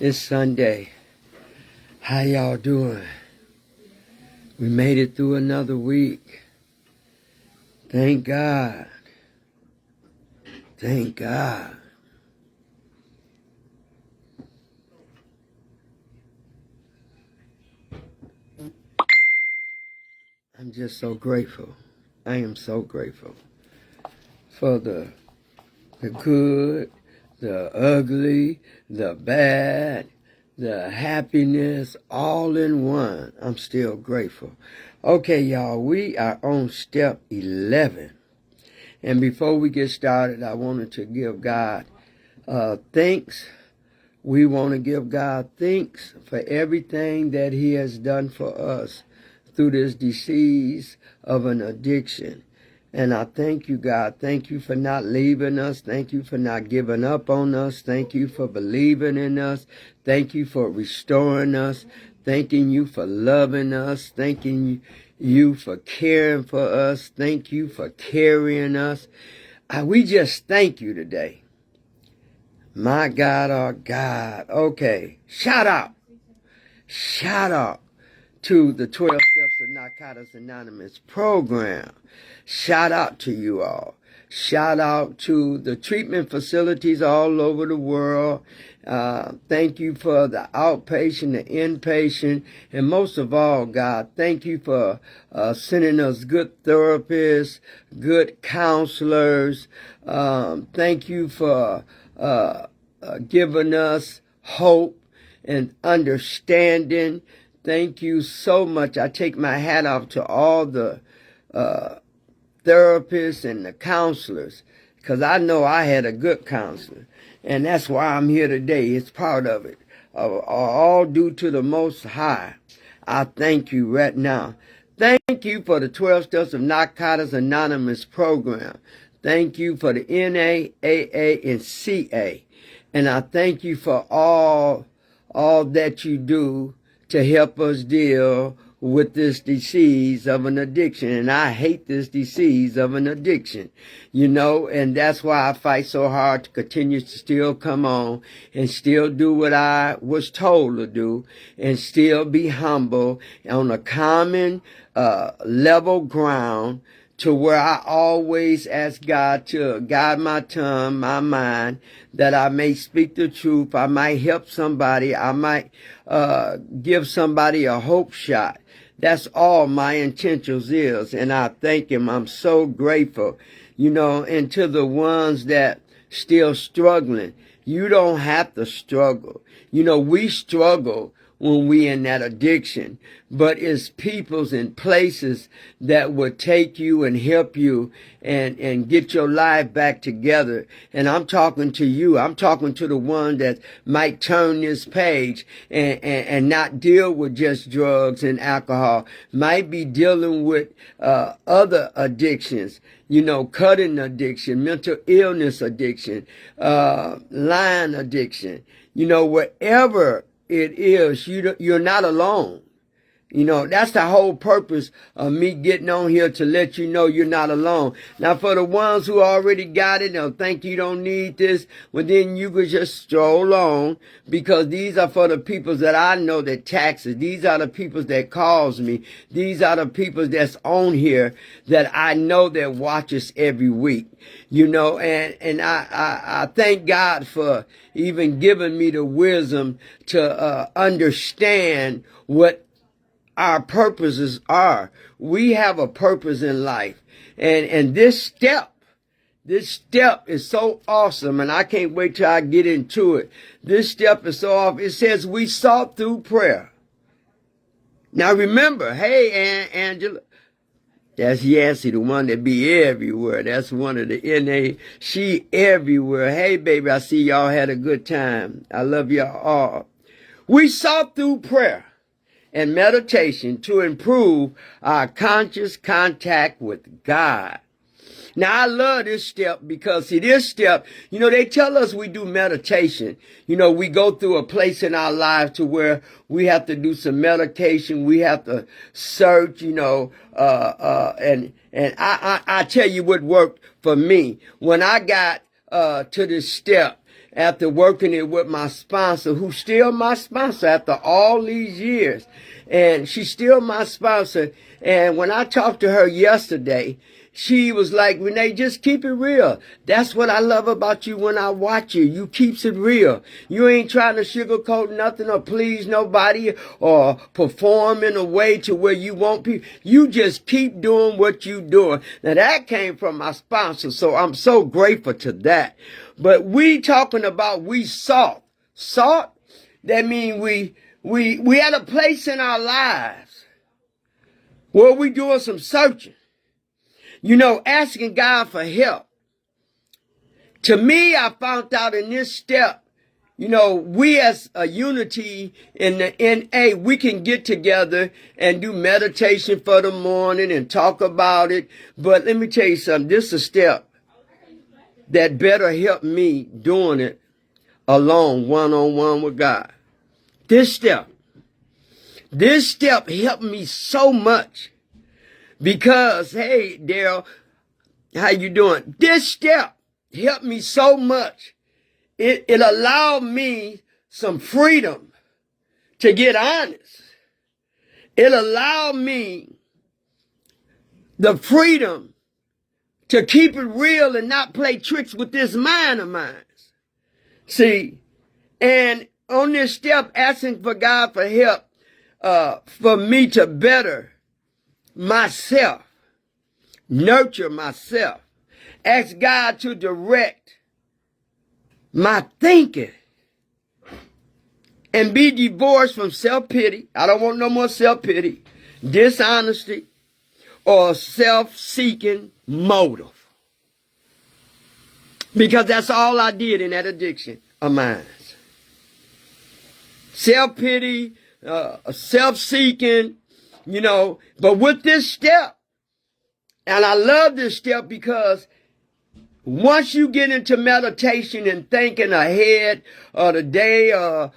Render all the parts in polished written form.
It's Sunday. How y'all doing? We made it through another week. Thank God. Thank God. I'm just so grateful. I am so grateful for the good, the ugly, the bad, the happiness, all in one. I'm still grateful. Okay, y'all, we are on step 11. And before we get started, I wanted to give God thanks. We want to give God thanks for everything that He has done for us through this disease of an addiction. And I thank you, God. Thank you for not leaving us. Thank you for not giving up on us. Thank you for believing in us. Thank you for restoring us. Thanking you for loving us. Thanking you for caring for us. Thank you for carrying us. We just thank you today. My God, our God. Okay. Shout out. Shout out to the 12 Steps of Narcotics Anonymous program. Shout out to you all. Shout out to the treatment facilities all over the world. Thank you for the outpatient, the inpatient, and most of all, God, thank you for sending us good therapists, good counselors. Thank you for giving us hope and understanding. Thank you so much. I take my hat off to all the therapists and the counselors, because I know I had a good counselor. And that's why I'm here today. It's part of it. All due to the Most High. I thank you right now. Thank you for the 12 Steps of Narcotics Anonymous program. Thank you for the NA, AA, and CA. And I thank you for all that you do to help us deal with this disease of an addiction. And I hate this disease of an addiction, and that's why I fight so hard to continue to still come on and still do what I was told to do and still be humble on a common level ground, to where I always ask God to guide my tongue, my mind, that I may speak the truth. I might help somebody. I might give somebody a hope shot. That's all my intentions is. And I thank Him. I'm so grateful, and to the ones that still struggling. You don't have to struggle. We struggle when we in that addiction, but it's peoples and places that will take you and help you and get your life back together. And I'm talking to you. I'm talking to the one that might turn this page and not deal with just drugs and alcohol, might be dealing with other addictions, cutting addiction, mental illness addiction, lying addiction, wherever it is, you're not alone. That's the whole purpose of me getting on here, to let you know you're not alone. Now, for the ones who already got it, they'll think you don't need this, well, then you could just stroll on, because these are for the people that I know that taxes. These are the people that calls me. These are the people that's on here that I know that watches every week. And I thank God for even giving me the wisdom to understand what our purposes are. We have a purpose in life. And this step is so awesome, and I can't wait till I get into it. This step is so awesome. It says we sought through prayer. Now remember, hey, Angela, that's Yancy, the one that be everywhere. That's one of the NA. She everywhere. Hey, baby, I see y'all had a good time. I love y'all all. We sought through prayer and meditation to improve our conscious contact with God. Now, I love this step because, see, this step, they tell us we do meditation. We go through a place in our lives to where we have to do some meditation. We have to search, and I tell you what worked for me. When I got to this step, after working it with my sponsor, who's still my sponsor after all these years. And she's still my sponsor. And when I talked to her yesterday, she was like, Renee, just keep it real. That's what I love about you when I watch you. You keeps it real. You ain't trying to sugarcoat nothing or please nobody or perform in a way to where you want people. You just keep doing what you doing. Now that came from my sponsor, so I'm so grateful to that. But we talking about we salt. Salt, that means we at a place in our lives where we doing some searching. You know, asking God for help. To me, I found out in this step, you know, we as a unity in the NA, we can get together and do meditation for the morning and talk about it. But let me tell you something. This is a step that better help me doing it alone, one-on-one with God. This step helped me so much. Because, hey, Daryl, how you doing? This step helped me so much. It allowed me some freedom to get honest. It allowed me the freedom to keep it real and not play tricks with this mind of mine. See, and on this step, asking for God for help, for me to better myself, nurture myself, ask God to direct my thinking, and be divorced from self-pity. I don't want no more self-pity, dishonesty, or self-seeking motive. Because that's all I did in that addiction of mine. Self-pity, self-seeking, you know, but with this step, and I love this step because once you get into meditation and thinking ahead of the day or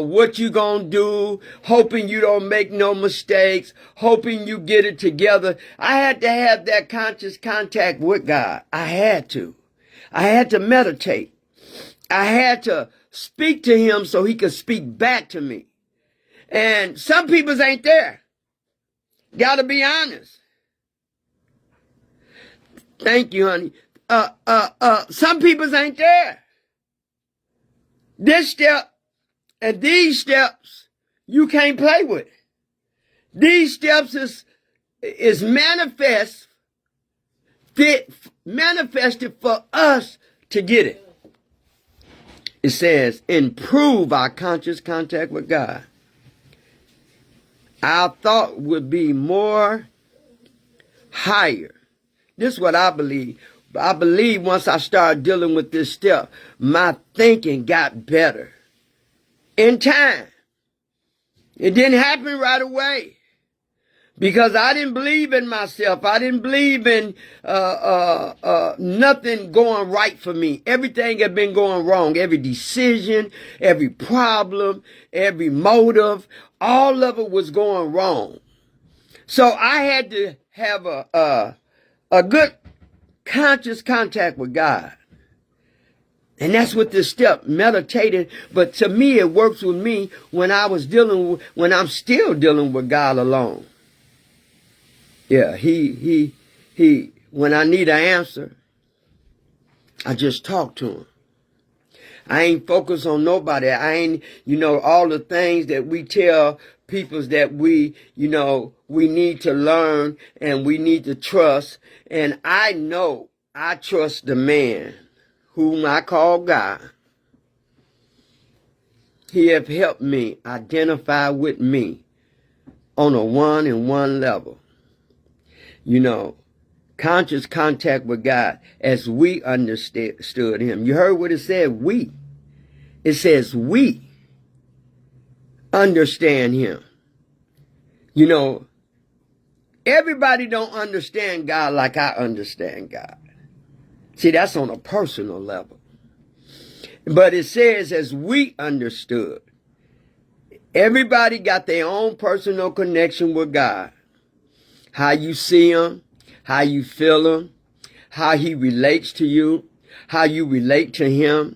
what you gonna do, hoping you don't make no mistakes, hoping you get it together, I had to have that conscious contact with God. I had to meditate. I had to speak to him so he could speak back to me. And some people's ain't there. Gotta be honest. Thank you, honey. Some people's ain't there. This step and these steps, you can't play with. These steps is manifested for us to get it. It says, improve our conscious contact with God. Our thought would be more higher. This is what I believe. I believe once I started dealing with this step, my thinking got better. In time. It didn't happen right away. Because I didn't believe in myself. I didn't believe in nothing going right for me. Everything had been going wrong. Every decision, every problem, every motive, all of it was going wrong. So I had to have a good conscious contact with God. And that's what this step, meditating. But to me, it works with me when I'm still dealing with God alone. Yeah, when I need an answer, I just talk to him. I ain't focused on nobody. I ain't, all the things that we tell people that we need to learn and we need to trust. And I know I trust the man whom I call God. He have helped me identify with me on a one-on-one level. Conscious contact with God as we understood him. You heard what it said, we. It says we understand him. Everybody don't understand God like I understand God. See, that's on a personal level. But it says as we understood. Everybody got their own personal connection with God. How you see him, how you feel him, how he relates to you, how you relate to him.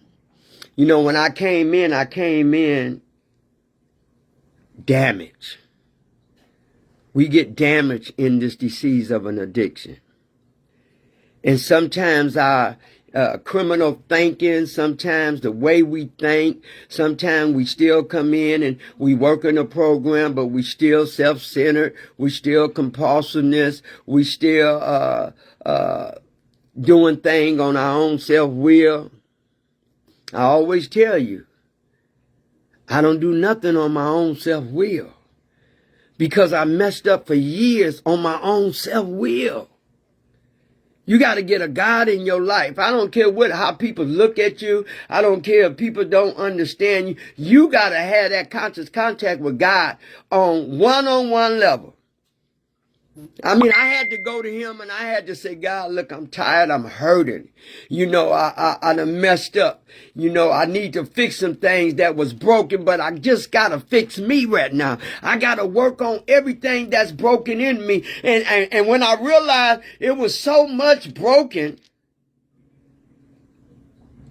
You know, when I came in damaged. We get damaged in this disease of an addiction. And sometimes our criminal thinking, sometimes the way we think, sometimes we still come in and we work in a program, but we still self-centered, we still compulsiveness, we still doing things on our own self-will. I always tell you, I don't do nothing on my own self-will because I messed up for years on my own self-will. You got to get a God in your life. I don't care how people look at you. I don't care if people don't understand you. You got to have that conscious contact with God on one-on-one level. I mean, I had to go to him and I had to say, God, look, I'm tired. I'm hurting. You know, I done messed up. You know, I need to fix some things that was broken, but I just got to fix me right now. I got to work on everything that's broken in me. And when I realized it was so much broken,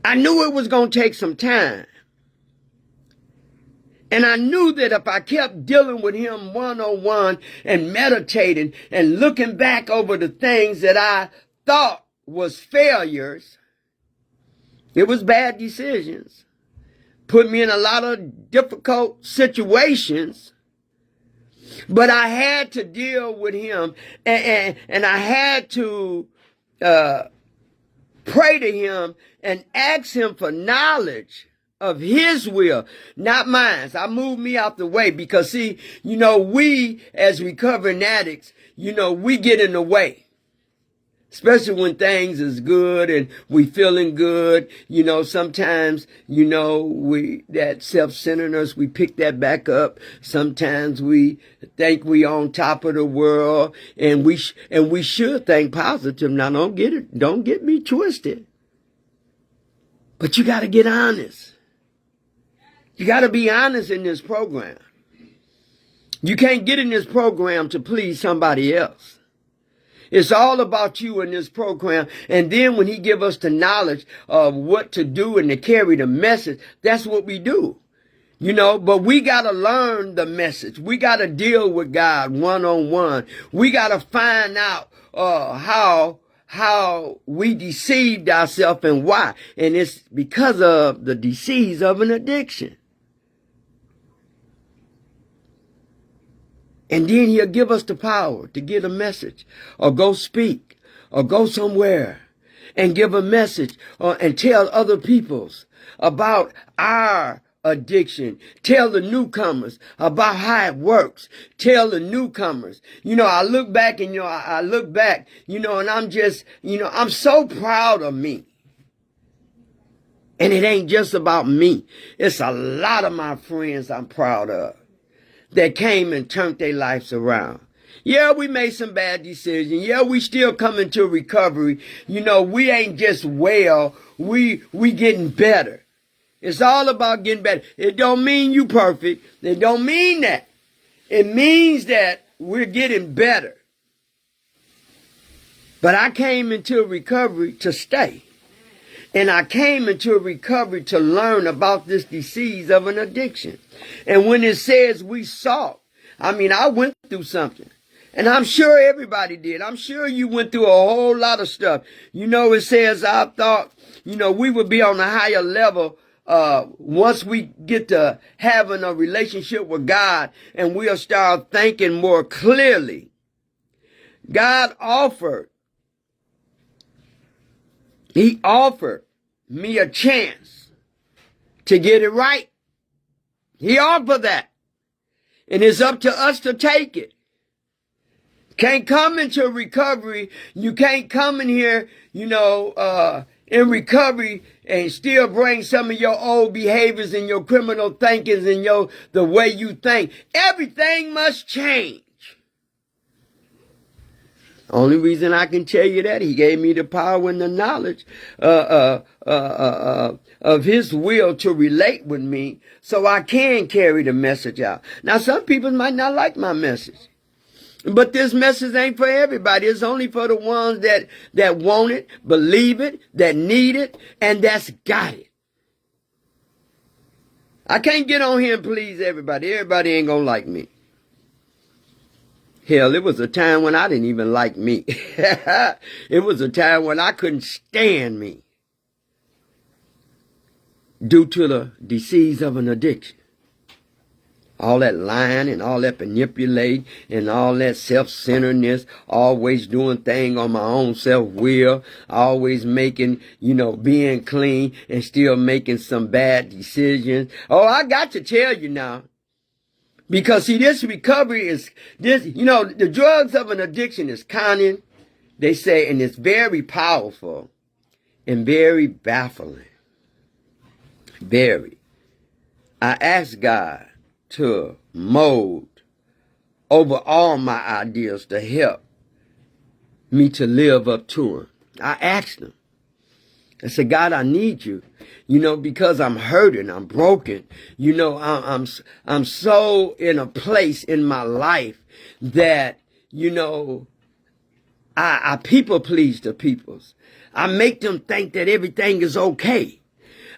I knew it was going to take some time. And I knew that if I kept dealing with him one-on-one and meditating and looking back over the things that I thought was failures, it was bad decisions, put me in a lot of difficult situations, but I had to deal with him and I had to pray to him and ask him for knowledge of his will, not mine. I moved me out the way because, see, you know, we as recovering addicts, you know, we get in the way, especially when things is good and we feeling good. You know, sometimes, you know, that self-centeredness, we pick that back up. Sometimes we think we on top of the world and we should think positive. Now, don't get me twisted, but you got to get honest. You got to be honest in this program. You can't get in this program to please somebody else. It's all about you in this program. And then when he give us the knowledge of what to do and to carry the message, that's what we do. You know, but we got to learn the message. We got to deal with God one-on-one. We got to find out how we deceived ourselves and why. And it's because of the disease of an addiction. And then he'll give us the power to get a message or go speak or go somewhere and give a message and tell other peoples about our addiction. Tell the newcomers about how it works. Tell the newcomers. You know, I look back, and I'm just, I'm so proud of me. And it ain't just about me. It's a lot of my friends I'm proud of that came and turned their lives around. Yeah, we made some bad decisions. Yeah, we still coming to recovery. You know, we ain't just well. We getting better. It's all about getting better. It don't mean you perfect. It don't mean that. It means that we're getting better. But I came into recovery to stay. And I came into recovery to learn about this disease of an addiction. And when it says we sought, I mean, I went through something. And I'm sure everybody did. I'm sure you went through a whole lot of stuff. You know, it says, I thought, we would be on a higher level once we get to having a relationship with God and we'll start thinking more clearly. God offered me a chance to get it right. He offered that. And it's up to us to take it. Can't come into recovery. You can't come in here, in recovery and still bring some of your old behaviors and your criminal thinkings and the way you think. Everything must change. Only reason I can tell you that, he gave me the power and the knowledge of his will to relate with me so I can carry the message out. Now, some people might not like my message, but this message ain't for everybody. It's only for the ones that want it, believe it, that need it, and that's got it. I can't get on here and please everybody. Everybody ain't gonna like me. Hell, it was a time when I didn't even like me. It was a time when I couldn't stand me due to the disease of an addiction. All that lying and all that manipulating and all that self-centeredness, always doing things on my own self-will, always making, being clean and still making some bad decisions. Oh, I got to tell you now. Because see, this recovery is, the drugs of an addiction is cunning, they say, and it's very powerful and very baffling. Very. I asked God to mold over all my ideas to help me to live up to him. I asked him. I said, God, I need you, because I'm hurting, I'm broken. I'm so in a place in my life that, I people please the peoples. I make them think that everything is okay.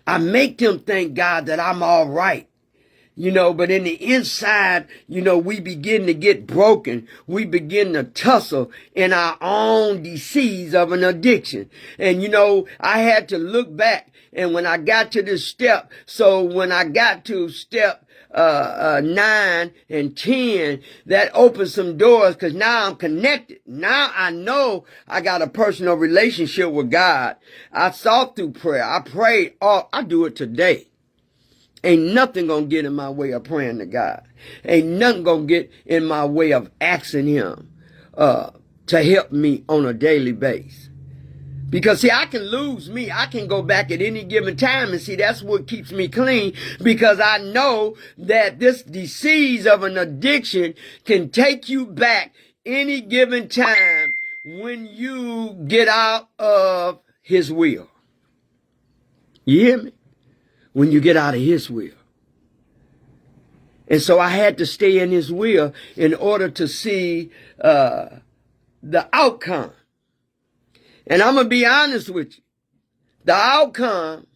I make them think, God, that I'm all right. But in the inside, we begin to get broken. We begin to tussle in our own disease of an addiction. And, I had to look back. And when I got to this step, so when I got to step 9 and 10, that opened some doors because now I'm connected. Now I know I got a personal relationship with God. I saw through prayer. I prayed. I do it today. Ain't nothing gonna get in my way of praying to God. Ain't nothing gonna get in my way of asking him to help me on a daily basis. Because see, I can lose me. I can go back at any given time, and see, that's what keeps me clean, because I know that this disease of an addiction can take you back any given time when you get out of his will. You hear me? When you get out of his will. And so I had to stay in his will in order to see the outcome. And I'm going to be honest with you. The outcome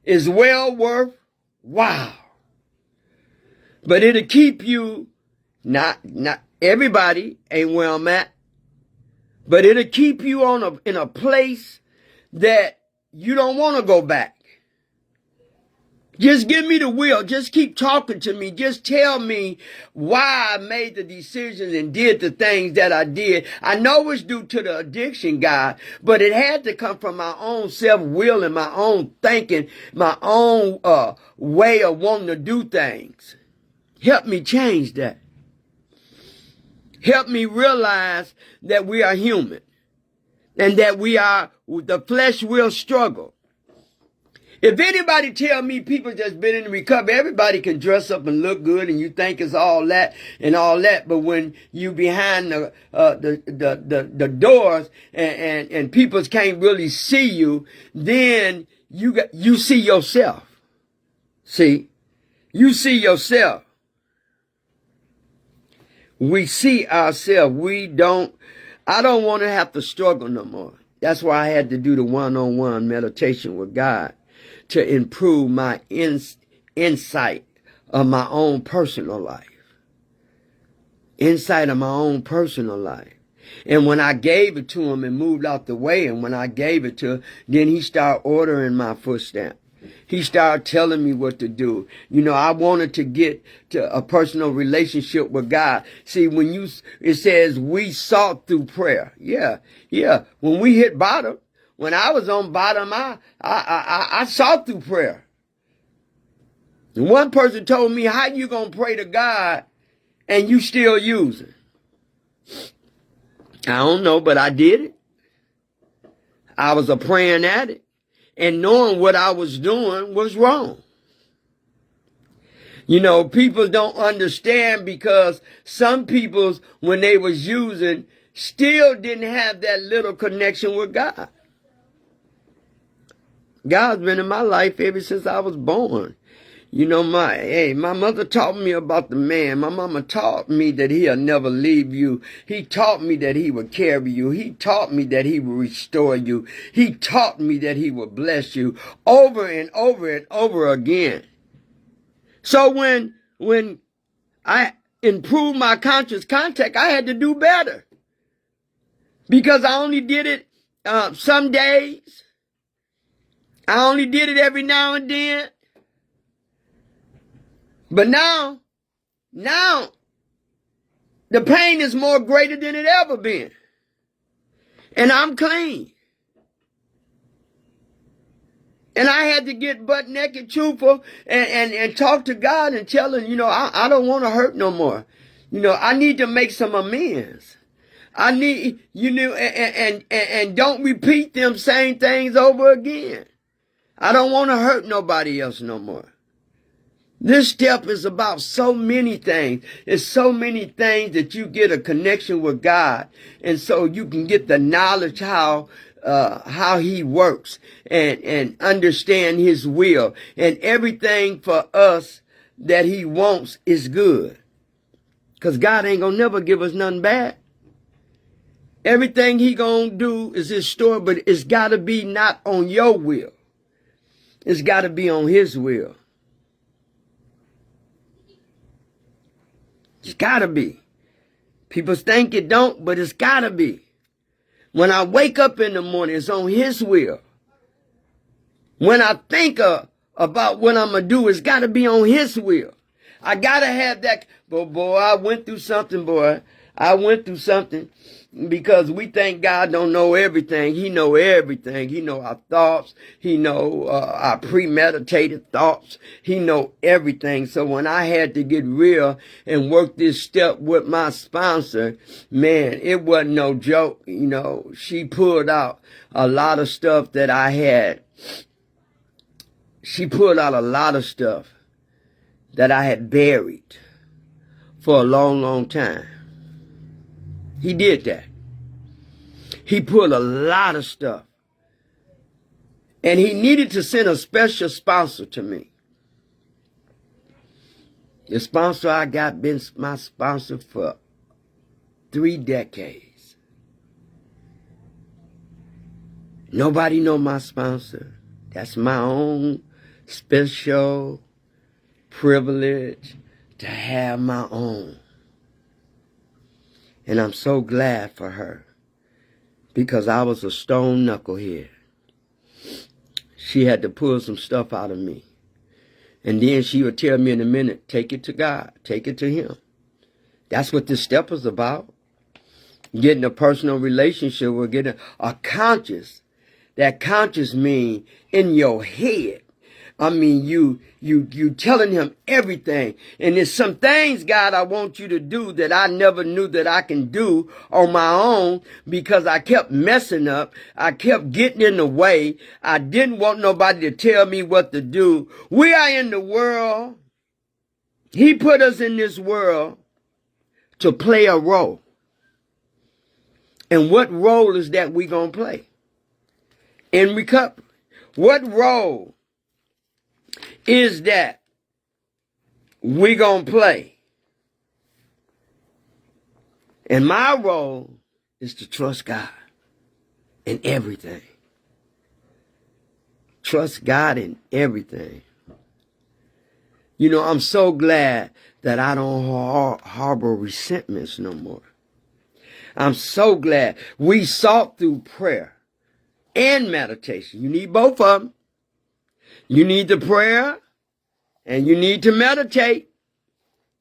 is well worth wow. But it'll keep you, not everybody ain't where I'm at, but it'll keep you in a place that you don't want to go back. Just give me the will. Just keep talking to me. Just tell me why I made the decisions and did the things that I did. I know it's due to the addiction, God, but it had to come from my own self-will and my own thinking, my own way of wanting to do things. Help me change that. Help me realize that we are human and that the flesh will struggle. If anybody tell me people just been in recovery, everybody can dress up and look good and you think it's all that and all that. But when you behind the doors and people can't really see you, then you see yourself. See, you see yourself. We see ourselves. I don't want to have to struggle no more. That's why I had to do the one-on-one meditation with God, to improve my insight of my own personal life. Insight of my own personal life. And when I gave it to him and moved out the way, and when I gave it to him, then he started ordering my footsteps. He started telling me what to do. I wanted to get to a personal relationship with God. See, it says we sought through prayer. Yeah. When we hit bottom, when I was on bottom, I sought through prayer. And one person told me, how you going to pray to God and you still using? I don't know, but I did it. I was a praying addict and knowing what I was doing was wrong. People don't understand, because some people, when they was using, still didn't have that little connection with God. God's been in my life ever since I was born. My mother taught me about the man. My mama taught me that he'll never leave you. He taught me that he would carry you. He taught me that he will restore you. He taught me that he will bless you over and over and over again. So when I improved my conscious contact, I had to do better because I only did it some days. I only did it every now and then. But now the pain is more greater than it ever been. And I'm clean. And I had to get butt naked, truthful, and talk to God and tell him, I don't want to hurt no more. I need to make some amends. I need, and don't repeat them same things over again. I don't want to hurt nobody else no more. This step is about so many things. It's so many things that you get a connection with God. And so you can get the knowledge how he works and understand his will. And everything for us that he wants is good. Because God ain't gonna never give us nothing bad. Everything he gonna do is his story, but it's gotta be not on your will. It's gotta be on his will. It's gotta be. People think it don't, but it's gotta be. When I wake up in the morning, it's on his will. When I think about what I'm going to do, it's got to be on his will. I got to have that. But boy, I went through something, boy. I went through something because we think God don't know everything. He know everything. He know our thoughts. He know our premeditated thoughts. He know everything. So when I had to get real and work this step with my sponsor, man, it wasn't no joke. She pulled out a lot of stuff that I had. She pulled out a lot of stuff that I had buried for a long, long time. He did that. He pulled a lot of stuff. And he needed to send a special sponsor to me. The sponsor I got been my sponsor for 3 decades. Nobody know my sponsor. That's my own special privilege to have my own. And I'm so glad for her because I was a stone knucklehead. She had to pull some stuff out of me. And then she would tell me in a minute, take it to God, take it to him. That's what this step is about. Getting a personal relationship with getting a conscious. That conscious means in your head. I mean, you telling him everything. And there's some things, God, I want you to do that I never knew that I can do on my own because I kept messing up. I kept getting in the way. I didn't want nobody to tell me what to do. We are in the world. He put us in this world to play a role. And what role is that we gonna play in recovery? What role is that we gonna play? And my role is to trust God in everything. Trust God in everything. I'm so glad that I don't harbor resentments no more. I'm so glad we sought through prayer and meditation. You need both of them. You need the prayer and you need to meditate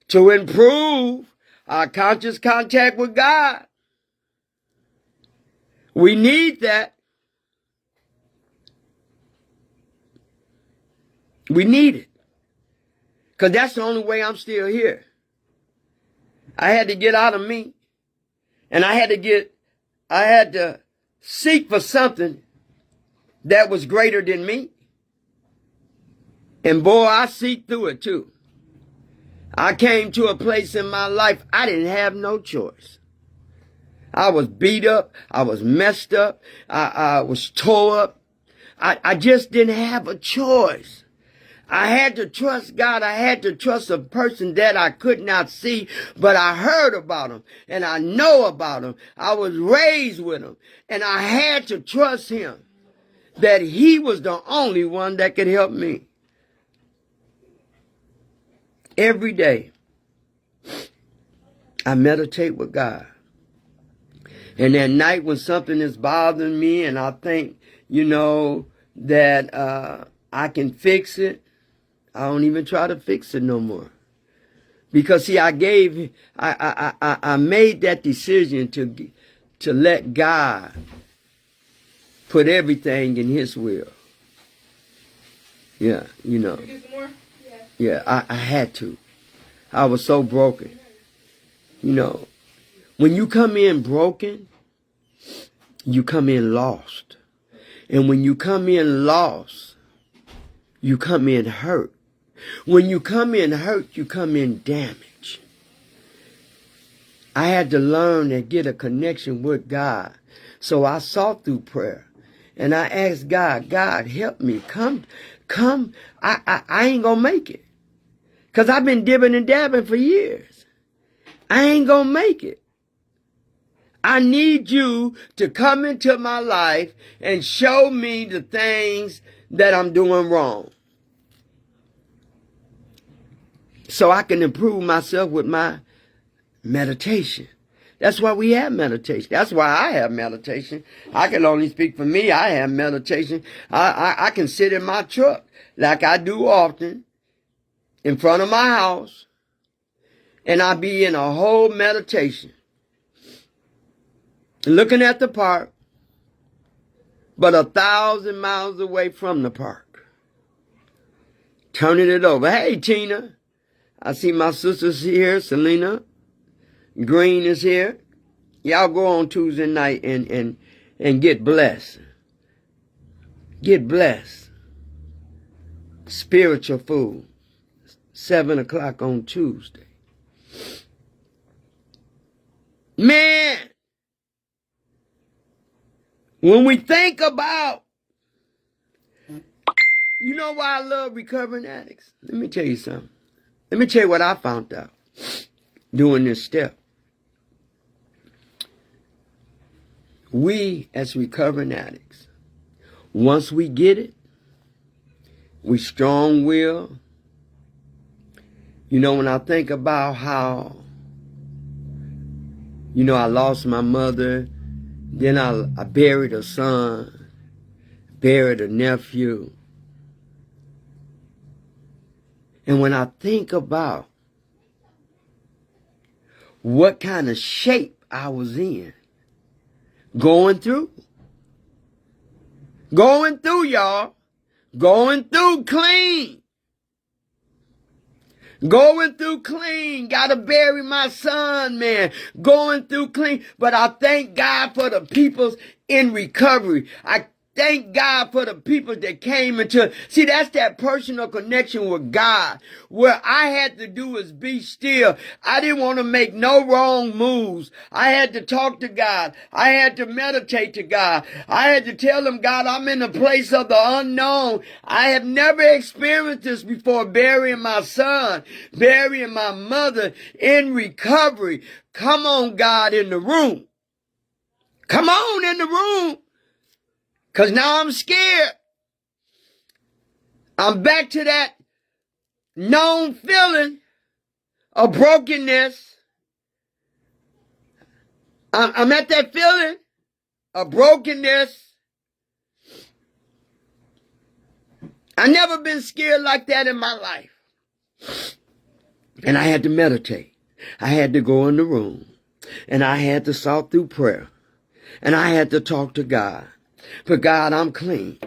to improve our conscious contact with God. We need that. We need it. Because that's the only way I'm still here. I had to get out of me. And I had to seek for something that was greater than me. And boy, I seek through it too. I came to a place in my life I didn't have no choice. I was beat up. I was messed up. I was tore up. I just didn't have a choice. I had to trust God. I had to trust a person that I could not see, but I heard about him and I know about him. I was raised with him and I had to trust him that he was the only one that could help me. Every day, I meditate with God. And at night when something is bothering me and I think, that I can fix it, I don't even try to fix it no more. Because see, I made that decision to let God put everything in His will. Yeah, Yeah, I had to. I was so broken. When you come in broken, you come in lost. And when you come in lost, you come in hurt. When you come in hurt, you come in damage. I had to learn and get a connection with God. So I sought through prayer. And I asked God, God, help me. Come. I ain't going to make it. Because I've been dibbing and dabbing for years. I ain't going to make it. I need you to come into my life and show me the things that I'm doing wrong, so I can improve myself with my meditation. That's why we have meditation. That's why I have meditation. I can only speak for me. I have meditation. I can sit in my truck like I do often in front of my house, and I be in a whole meditation, looking at the park, but 1,000 miles away from the park. Turning it over. Hey, Tina. I see my sisters here. Selena Green is here. Y'all go on Tuesday night and get blessed. Get blessed. Spiritual food. 7 o'clock on Tuesday. Man, when we think about, you know why I love recovering addicts? Let me tell you something. Let me tell you what I found out doing this step. We, as recovering addicts, once we get it, we strong will. When I think about how, I lost my mother, then I buried a son, buried a nephew. And when I think about what kind of shape I was in, going through, y'all, going through clean. Going through clean. Gotta bury my son, man. Going through clean. But I thank God for the peoples in recovery. I thank God for the people that came into. See, that's that personal connection with God. Where I had to do is be still. I didn't want to make no wrong moves. I had to talk to God. I had to meditate to God. I had to tell him, God, I'm in a place of the unknown. I have never experienced this before, burying my son, burying my mother in recovery. Come on, God, in the room. Come on in the room. Because now I'm scared. I'm back to that known feeling of brokenness. I'm at that feeling of brokenness. I never been scared like that in my life. And I had to meditate. I had to go in the room. And I had to sort through prayer. And I had to talk to God. But God, I'm clean.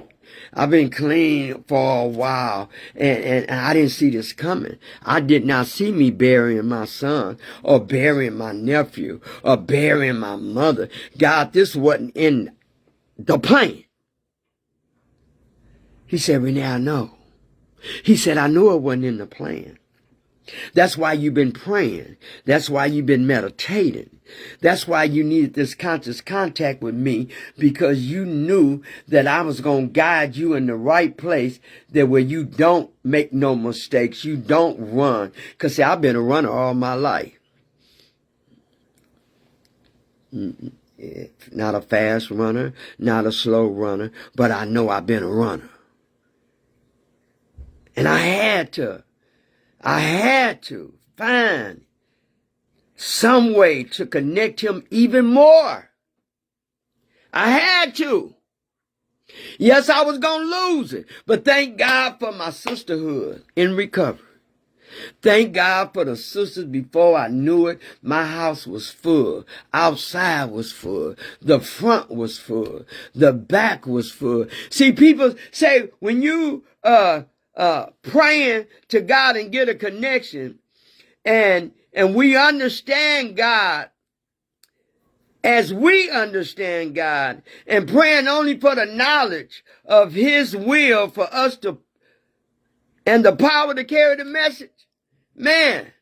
I've been clean for a while, and I didn't see this coming. I did not see me burying my son, or burying my nephew, or burying my mother. God, this wasn't in the plan. He said, Renee, I know. He said, I knew it wasn't in the plan. That's why you've been praying. That's why you've been meditating. That's why you needed this conscious contact with me, because you knew that I was going to guide you in the right place, that where you don't make no mistakes, you don't run. Because see, I've been a runner all my life. Not a fast runner, not a slow runner, but I know I've been a runner. And I had to I had to find some way to connect him even more. I had to. Yes, I was going to lose it, but thank God for my sisterhood in recovery. Thank God for the sisters. Before I knew it, my house was full. Outside was full. The front was full. The back was full. See, people say when you praying to God and get a connection, and we understand God as we understand God, and praying only for the knowledge of his will for us to, and the power to carry the message. Man,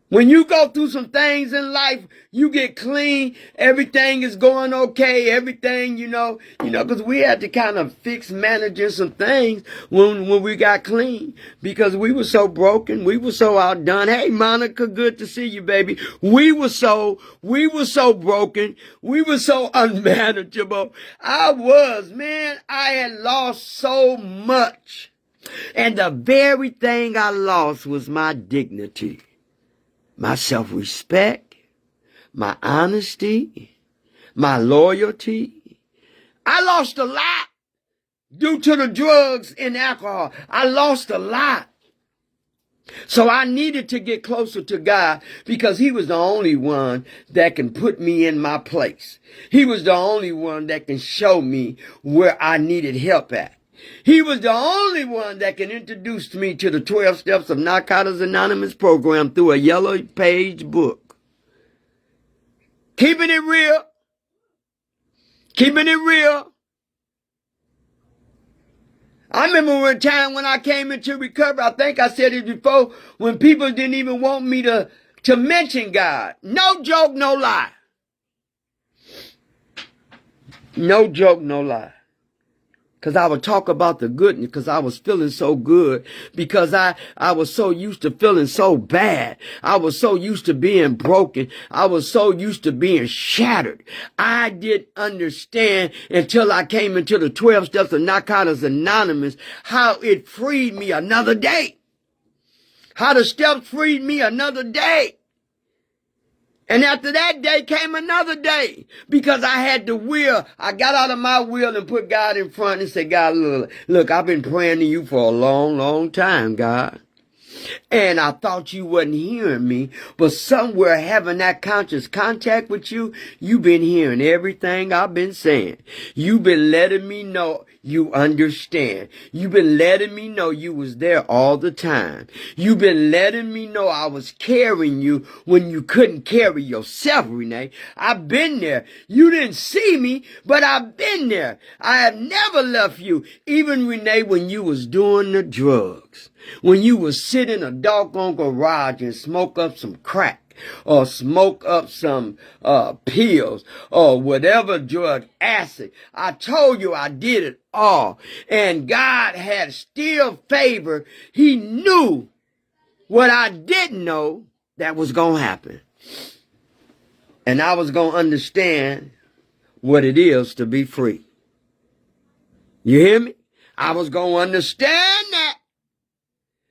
when you go through some things in life, you get clean, everything is going okay, everything, because we had to kind of managing some things when we got clean, because we were so broken, we were so outdone. Hey, Monica, good to see you, baby. We were so broken, we were so unmanageable. I had lost so much. And the very thing I lost was my dignity, my self-respect, my honesty, my loyalty. I lost a lot due to the drugs and alcohol. I lost a lot. So I needed to get closer to God because he was the only one that can put me in my place. He was the only one that can show me where I needed help at. He was the only one that can introduce me to the 12 Steps of Narcotics Anonymous program through a yellow page book. Keeping it real. Keeping it real. I remember one time when I came into recovery, I think I said it before, when people didn't even want me to mention God. No joke, no lie. No joke, no lie. Because I would talk about the goodness, because I was feeling so good, because I was so used to feeling so bad. I was so used to being broken. I was so used to being shattered. I didn't understand until I came into the 12 Steps of Narcotics Anonymous how it freed me another day. How the steps freed me another day. And after that day came another day, because I had the will. I got out of my will and put God in front and said, God, look, I've been praying to you for a long, long time, God. And I thought you wasn't hearing me, but somewhere having that conscious contact with you, you've been hearing everything I've been saying. You've been letting me know you understand. You've been letting me know you was there all the time. You've been letting me know I was carrying you when you couldn't carry yourself, Renee. I've been there. You didn't see me, but I've been there. I have never left you, even Renee, when you was doing the drugs. When you was sitting in a doggone garage and smoke up some crack or smoke up some pills or whatever drug, acid. I told you I did it all. And God had still favor. He knew what I didn't know that was going to happen. And I was going to understand what it is to be free. You hear me? I was going to understand that.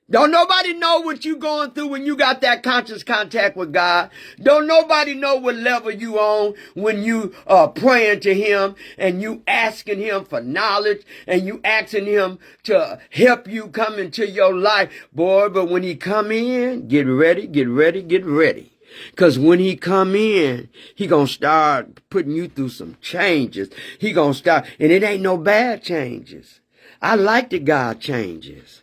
Don't nobody know what you going through when you got that conscious contact with God. Don't nobody know what level you on when you are praying to him and you asking him for knowledge and you asking him to help you come into your life. Boy, but when he come in, get ready, get ready, get ready. Because when he come in, he gonna start putting you through some changes. He gonna start, and it ain't no bad changes. I like the God changes.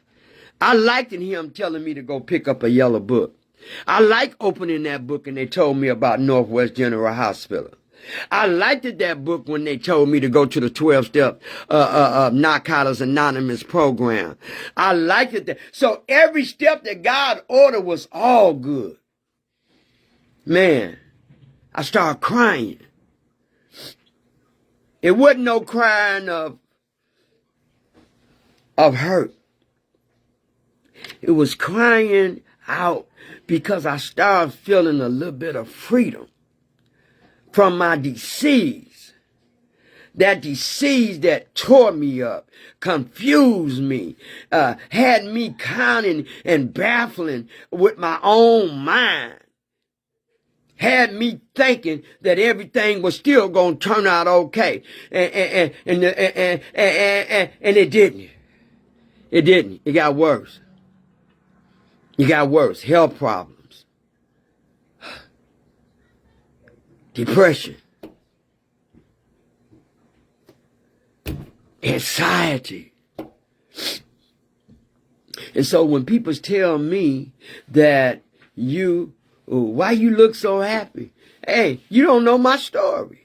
I liked him telling me to go pick up a yellow book. I like opening that book and they told me about Northwest General Hospital. I liked that book when they told me to go to the 12-step Narcotics Anonymous program. I liked it. So every step that God ordered was all good. Man, I started crying. It wasn't no crying of hurt. It was crying out because I started feeling a little bit of freedom from my disease. that disease that tore me up, confused me, had me counting and baffling with my own mind, had me thinking that everything was still going to turn out okay. And it didn't. It didn't. It got worse. It got worse. Health problems. Depression. Anxiety. And so when people tell me that why you look so happy? Hey, you don't know my story.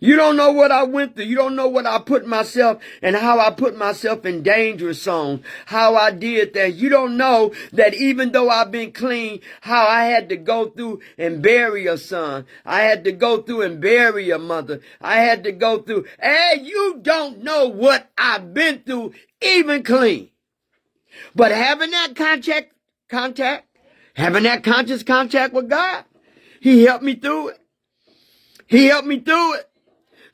You don't know what I went through. You don't know what I put myself and how I put myself in dangerous zones, how I did that. You don't know that even though I've been clean, how I had to go through and bury a son. I had to go through and bury a mother. I had to go through. Hey, you don't know what I've been through, even clean. But having that having that conscious contact with God, He helped me through it. He helped me through it.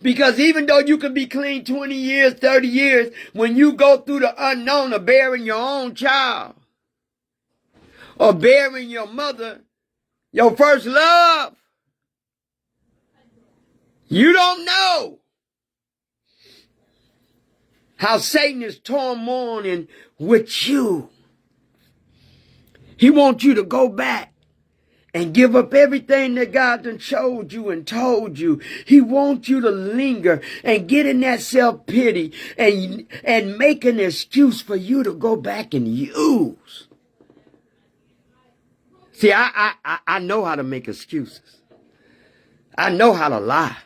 Because even though you can be clean 20 years, 30 years, when you go through the unknown of bearing your own child or bearing your mother, your first love, you don't know how Satan is tormenting with you. He wants you to go back and give up everything that God done showed you and told you. He wants you to linger and get in that self-pity and make an excuse for you to go back and use. See, I know how to make excuses. I know how to lie.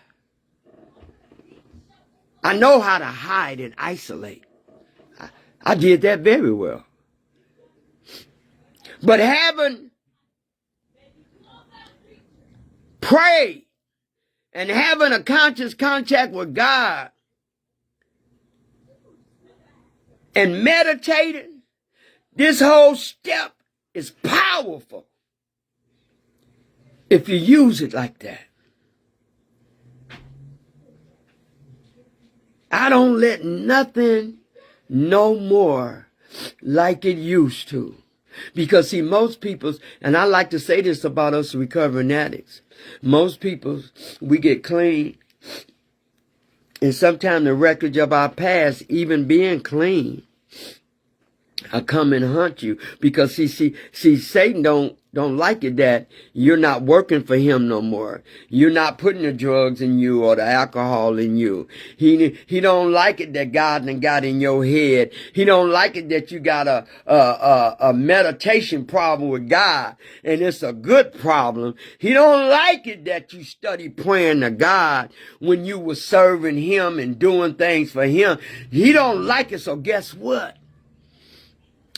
I know how to hide and isolate. I did that very well. But having prayed and having a conscious contact with God and meditating, this whole step is powerful if you use it like that. I don't let nothing no more like it used to. Because see, most people, and I like to say this about us recovering addicts, most people, we get clean, and sometimes the wreckage of our past, even being clean, I come and hunt you. Because see, Satan don't like it that you're not working for him no more. You're not putting the drugs in you or the alcohol in you. He don't like it that God done got in your head. He don't like it that you got a meditation problem with God, and it's a good problem. He don't like it that you study praying to God when you were serving him and doing things for him. He don't like it, so guess what?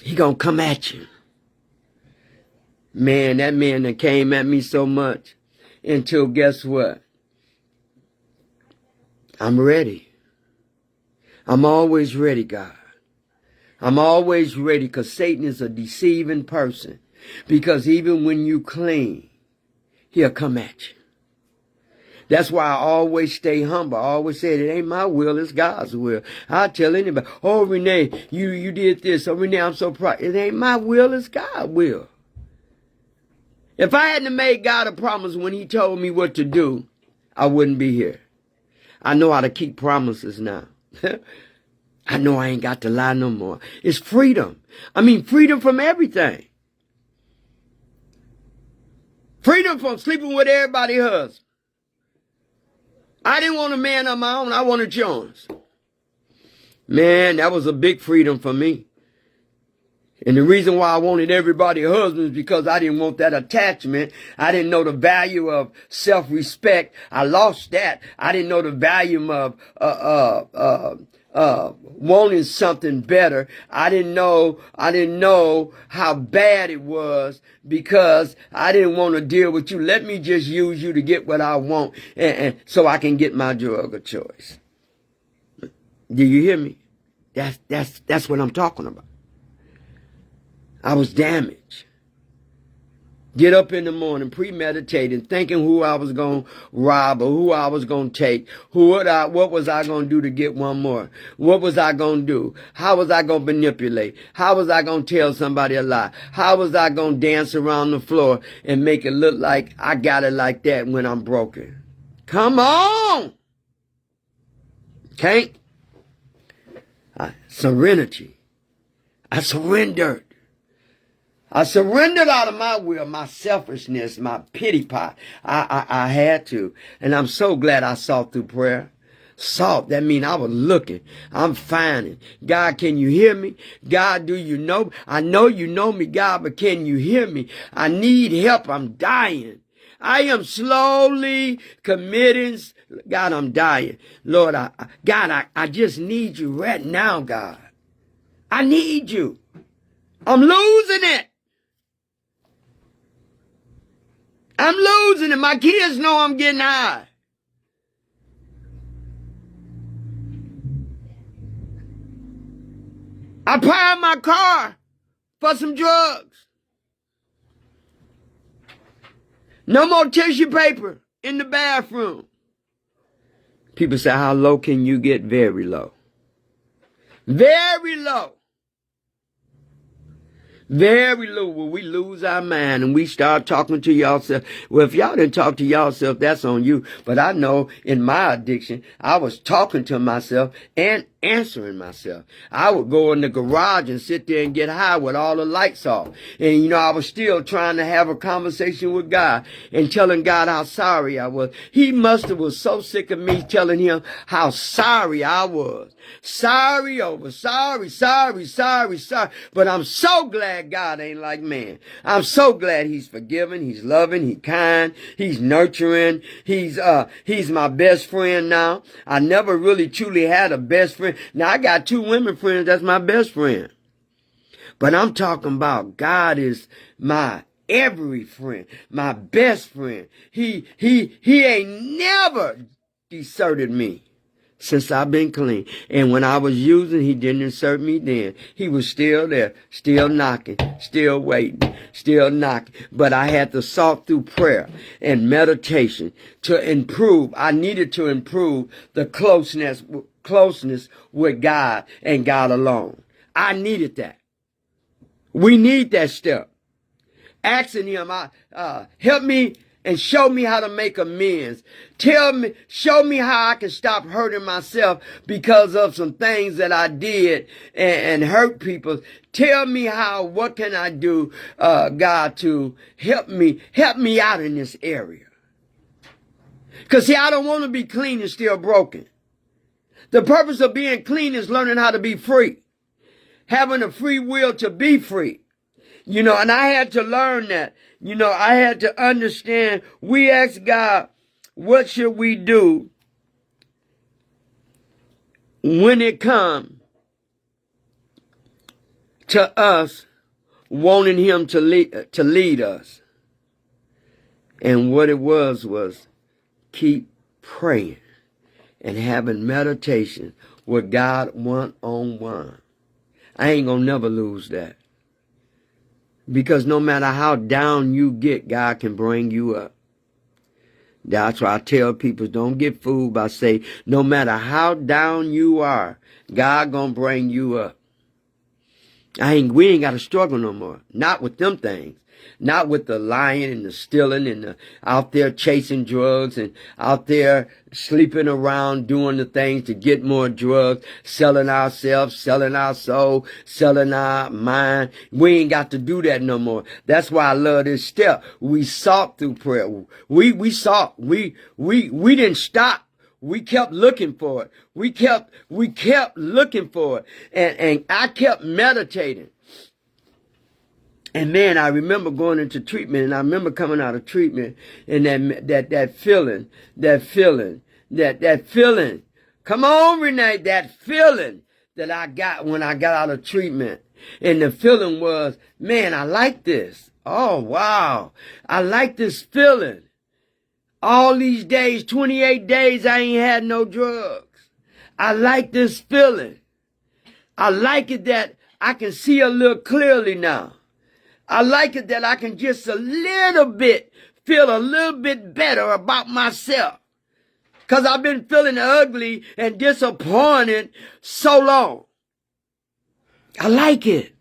He gonna come at you. Man, that man that came at me so much until guess what? I'm ready. I'm always ready, God. I'm always ready, because Satan is a deceiving person. Because even when you clean, he'll come at you. That's why I always stay humble. I always say it ain't my will, it's God's will. I tell anybody, oh, Renee, you did this. Oh, Renee, I'm so proud. It ain't my will, it's God's will. If I hadn't made God a promise when he told me what to do, I wouldn't be here. I know how to keep promises now. I know I ain't got to lie no more. It's freedom. I mean, freedom from everything. Freedom from sleeping with everybody's husband. I didn't want a man on my own. I wanted Jones. Man, that was a big freedom for me. And the reason why I wanted everybody husband is because I didn't want that attachment. I didn't know the value of self-respect. I lost that. I didn't know the value of wanting something better. I didn't know how bad it was, because I didn't want to deal with you. Let me just use you to get what I want, and so I can get my drug of choice. Do you hear me? That's what I'm talking about. I was damaged. Get up in the morning, premeditating, thinking who I was going to rob or who I was going to take. What was I going to do to get one more? What was I going to do? How was I going to manipulate? How was I going to tell somebody a lie? How was I going to dance around the floor and make it look like I got it like that when I'm broken? Come on! Can't. Serenity. I surrendered. I surrendered out of my will, my selfishness, my pity pot. I had to. And I'm so glad I sought through prayer. Sought, that means I was looking. I'm finding. God, can you hear me? God, do you know me? I know you know me, God, but can you hear me? I need help. I'm dying. I am slowly committing. God, I'm dying. Lord, I just need you right now, God. I need you. I'm losing it. I'm losing it. My kids know I'm getting high. I piled my car for some drugs. No more tissue paper in the bathroom. People say, how low can you get? Very low. Very low. Very low. When we lose our mind and we start talking to yourself. Well, if y'all didn't talk to yourself, that's on you. But I know in my addiction, I was talking to myself and answering myself. I would go in the garage and sit there and get high with all the lights off. And, I was still trying to have a conversation with God and telling God how sorry I was. He must have was so sick of me telling him how sorry I was. Sorry over sorry. But I'm so glad God ain't like man. I'm so glad he's forgiving, he's loving, he's kind, he's nurturing, he's my best friend now. I never really truly had a best friend. Now I got 2 women friends that's my best friend. But I'm talking about God is my every friend, my best friend. He ain't never deserted me since I've been clean. And when I was using, he didn't desert me then. He was still there, still knocking, still waiting, still knocking. But I had to sort through prayer and meditation to improve. I needed to improve the closeness with God and God alone. I needed that. We need that step. Asking him, help me and show me how to make amends. Show me how I can stop hurting myself because of some things that I did and hurt people. Tell me what can I do, God, to help me out in this area. Because see, I don't want to be clean and still broken. The purpose of being clean is learning how to be free. Having a free will to be free. And I had to learn that. I had to understand. We asked God, what should we do when it comes to us wanting him to lead us? And what it was keep praying and having meditation with God one-on-one. I ain't gonna never lose that. Because no matter how down you get, God can bring you up. That's why I tell people, don't get fooled by saying, no matter how down you are, God gonna bring you up. We ain't got to struggle no more. Not with them things. Not with the lying and the stealing and the out there chasing drugs and out there sleeping around doing the things to get more drugs, selling ourselves, selling our soul, selling our mind. We ain't got to do that no more. That's why I love this step. We sought through prayer. We sought. We didn't stop. We kept looking for it. We kept looking for it. And I kept meditating. And man, I remember going into treatment, and I remember coming out of treatment, and that feeling. Come on, Renee, that feeling that I got when I got out of treatment. And the feeling was, man, I like this. Oh, wow. I like this feeling. All these days, 28 days, I ain't had no drugs. I like this feeling. I like it that I can see a little clearly now. I like it that I can just a little bit feel a little bit better about myself. Because I've been feeling ugly and disappointed so long. I like it.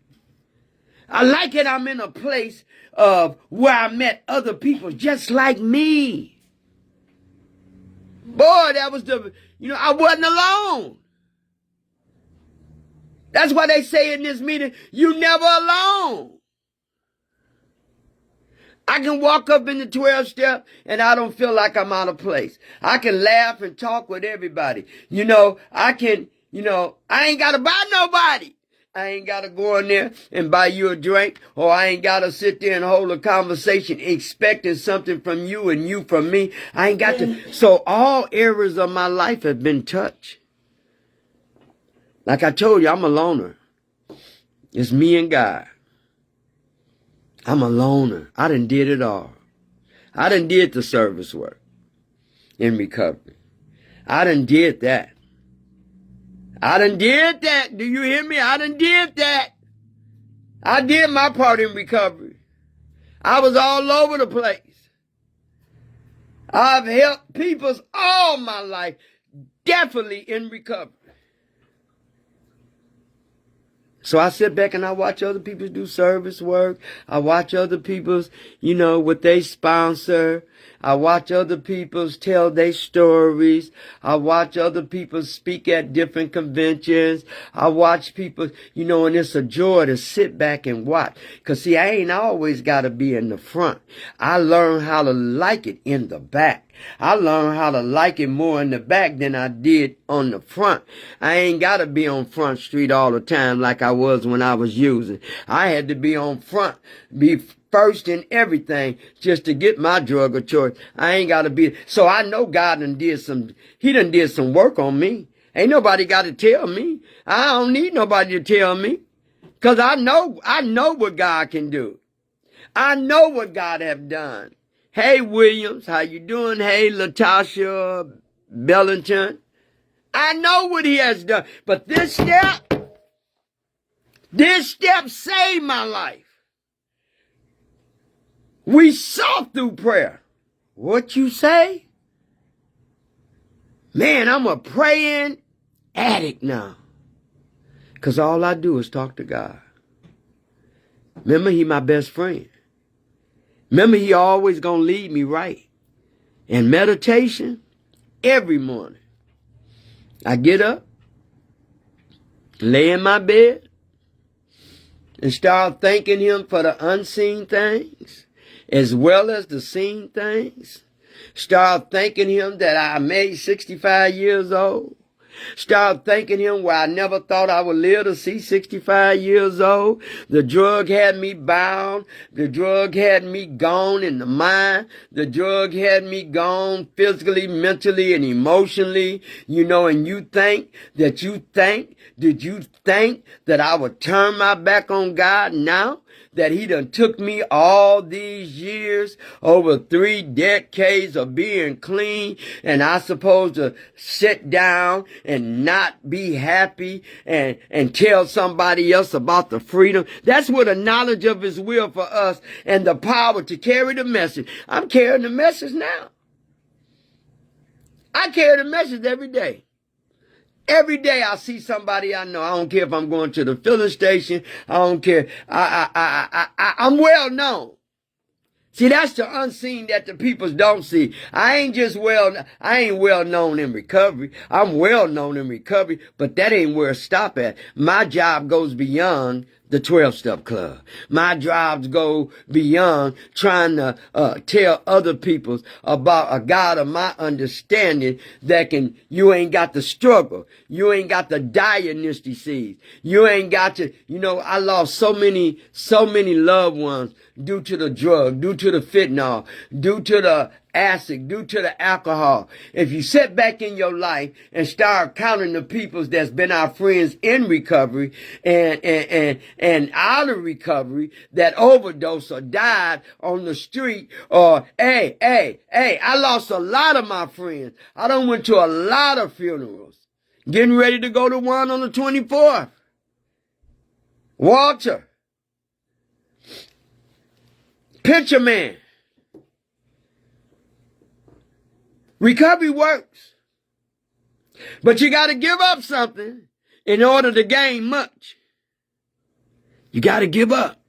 I like it I'm in a place of where I met other people just like me. Boy, that was I wasn't alone. That's why they say in this meeting, you never alone. I can walk up in the 12 step and I don't feel like I'm out of place. I can laugh and talk with everybody. I ain't got to buy nobody. I ain't got to go in there and buy you a drink, or I ain't got to sit there and hold a conversation expecting something from you and you from me. I ain't got to. So all areas of my life have been touched. Like I told you, I'm a loner. It's me and God. I'm a loner. I done did it all. I done did the service work in recovery. I done did that. I done did that. Do you hear me? I done did that. I did my part in recovery. I was all over the place. I've helped people all my life, definitely in recovery. So I sit back and I watch other people do service work. I watch other people's, what they sponsor. I watch other people's tell their stories. I watch other people speak at different conventions. I watch people, and it's a joy to sit back and watch. Cause see, I ain't always gotta be in the front. I learned how to like it in the back. I learned how to like it more in the back than I did on the front. I ain't got to be on Front Street all the time like I was when I was using. I had to be on front, be first in everything just to get my drug of choice. I ain't got to be. So I know God he done did some work on me. Ain't nobody got to tell me. I don't need nobody to tell me. Cause I know what God can do. I know what God have done. Hey, Williams, how you doing? Hey, Latasha Bellington. I know what he has done. But this step saved my life. We saw through prayer. What you say? Man, I'm a praying addict now. Because all I do is talk to God. Remember, he my best friend. Remember, he always gonna lead me right. And meditation, every morning. I get up, lay in my bed, and start thanking him for the unseen things, as well as the seen things. Start thanking him that I made 65 years old. Start thanking him where I never thought I would live to see 65 years old. The drug had me bound. The drug had me gone in the mind. The drug had me gone physically, mentally, and emotionally. And did you think that I would turn my back on God now? That he done took me all these years, over 3 decades of being clean, and I supposed to sit down and not be happy and tell somebody else about the freedom. That's what the knowledge of his will for us and the power to carry the message. I'm carrying the message now. I carry the message every day. Every day I see somebody I know. I don't care if I'm going to the filling station. I don't care. I'm well known. See, that's the unseen that the people don't see. I ain't well known in recovery. I'm well known in recovery, but that ain't where it stop at. My job goes beyond the 12-step club. My jobs go beyond trying to tell other people about a God of my understanding that you ain't got the struggle. You ain't got the diagnose disease. You ain't got to, I lost so many loved ones due to the drug, due to the fentanyl, due to the acid, due to the alcohol. If you sit back in your life and start counting the people that's been our friends in recovery and out of recovery that overdosed or died on the street, or hey, I lost a lot of my friends. I done went to a lot of funerals. Getting ready to go to one on the 24th. Walter. Pinch a man. Recovery works. But you got to give up something in order to gain much. You got to give up